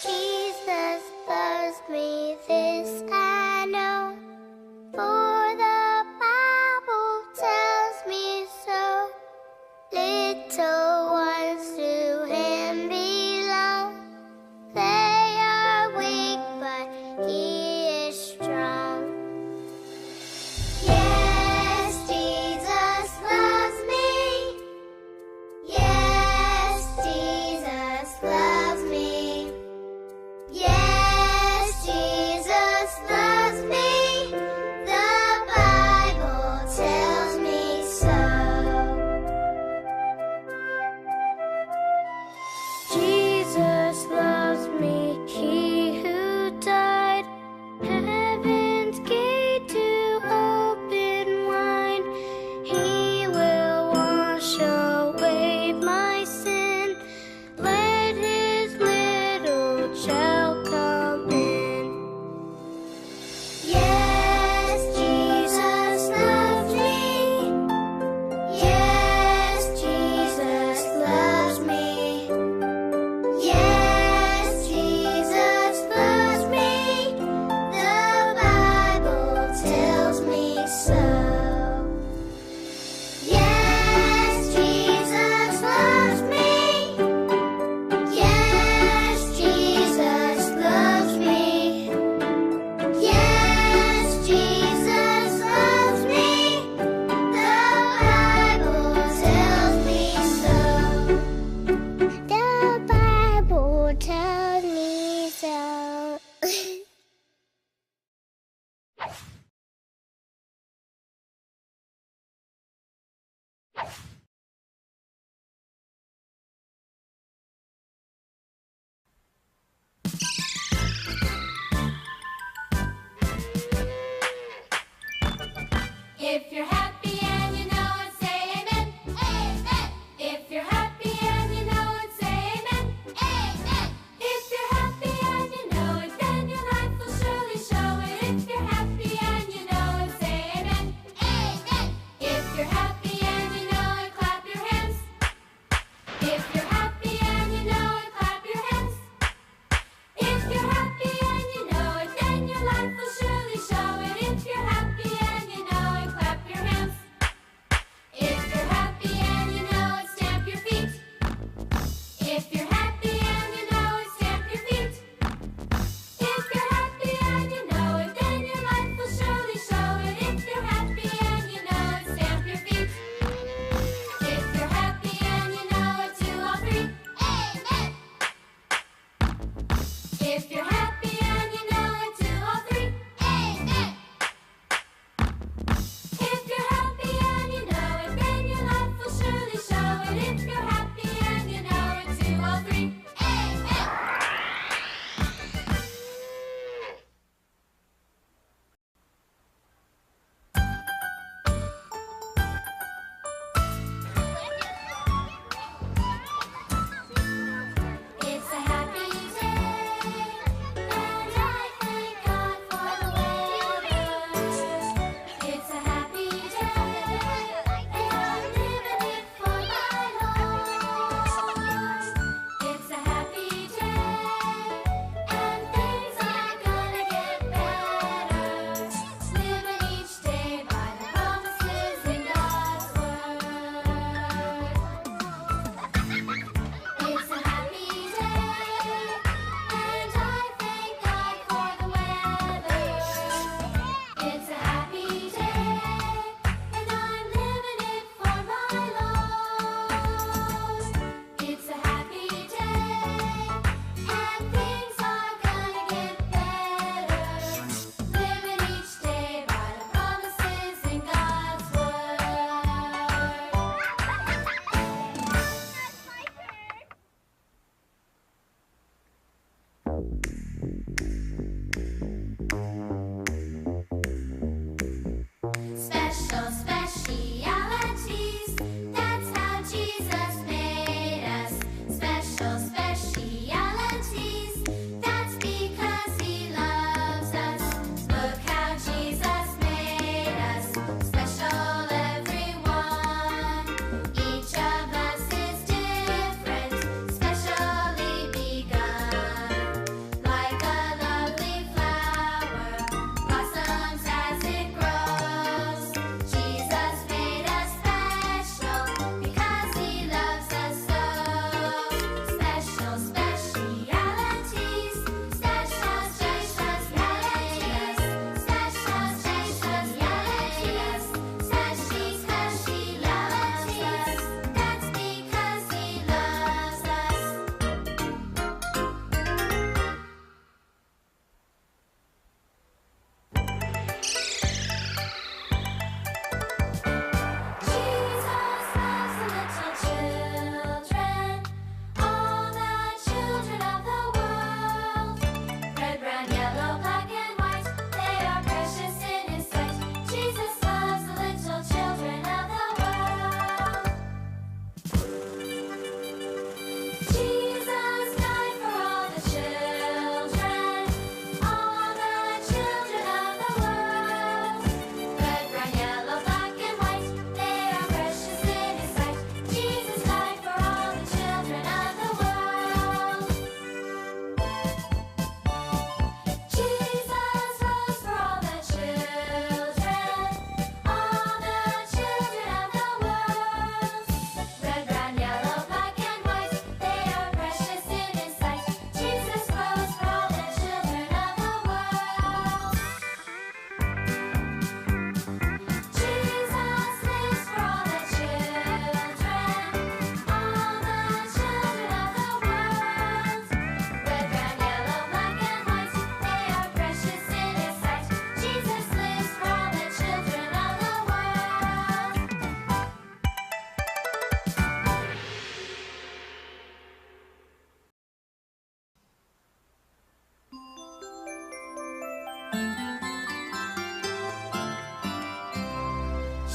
Jesus loves me, this I know, for the Bible tells me so. Little ones to Him belong. They are weak, but He is strong. Yes, Jesus loves me. Yes, Jesus loves me. Yes, Jesus loves me. The Bible tells me so. Jesus loves me, He who died, heaven's gate to open wide. He will wash away my sin. Let His little child come in. Yes, Jesus loves me. Yes, Jesus loves me. Yes, Jesus loves me. The Bible tells me so. Yes, Jesus loves me. Yes, Jesus loves me. Yes, Jesus loves me. The Bible tells me so. The Bible tells me so. If you're happy and you know it, say amen. Amen. If you're happy and you know it, say amen. Amen. If you're happy and you know it, then your life will surely show it. If you're happy and you know it, say amen. Amen. If you're happy and you know it, clap your hands. If you're happy and you know it, clap your hands. If you're happy and you know it, then your life will surely show it. If you're happy and you know it, clap your hands.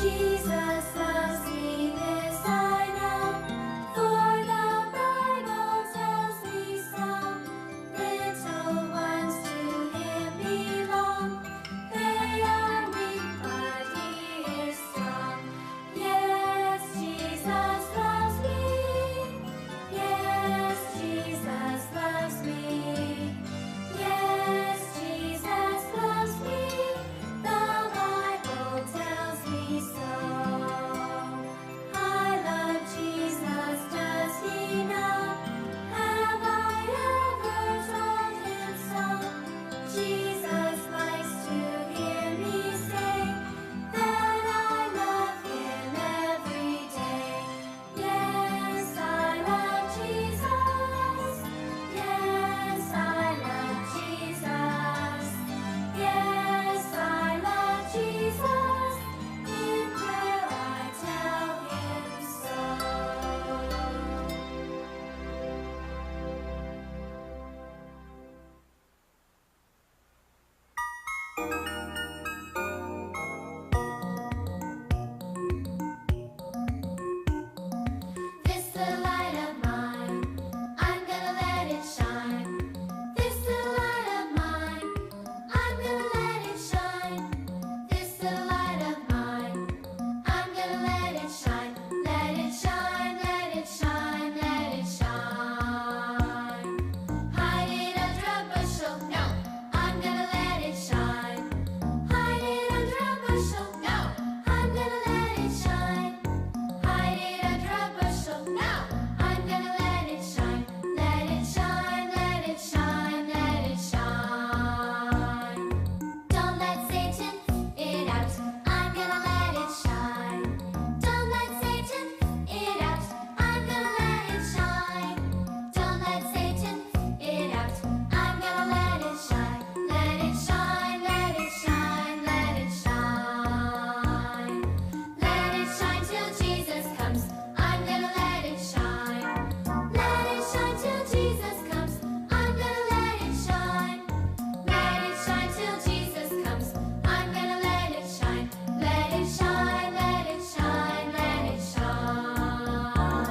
Jesus loves me, this I know, for the Bible tells me so. Little ones to Him belong. They are weak, but He is strong. Yes, Jesus loves me. Yes, Jesus loves me. Yes, Jesus loves me. The Bible tells me so. I love Jesus, does He know? Have I ever told Him so? Jesus likes to hear me say that I love Him every day. Yes, I love Jesus. Yes, I love Jesus. Yes, I love Jesus. In prayer I tell Him so. This little light of mine, I'm gonna let it shine. This little light of mine, I'm gonna let it shine. This little light of mine, I'm gonna let it shine. Let it shine, let it shine, let it shine. Hide it under a bushel, no, I'm gonna let it shine. Hide it under a bushel, no, I'm gonna let it shine. Hide it under a bushel, no, I'm gonna let it shine. Let it shine, let it shine, let it shine. Don't let Satan it out, I'm gonna let it shine. Don't let Satan it out, I'm gonna let it shine. Don't let Satan it out, I'm gonna let it shine. Let it shine, let it shine, let it shine. Let it shine till Jesus comes, I'm gonna let it shine. Let it shine till Jesus comes, I'm gonna let it shine. Let it shine till Jesus comes, I'm gonna let it shine. Let it shine, let it shine, let it shine.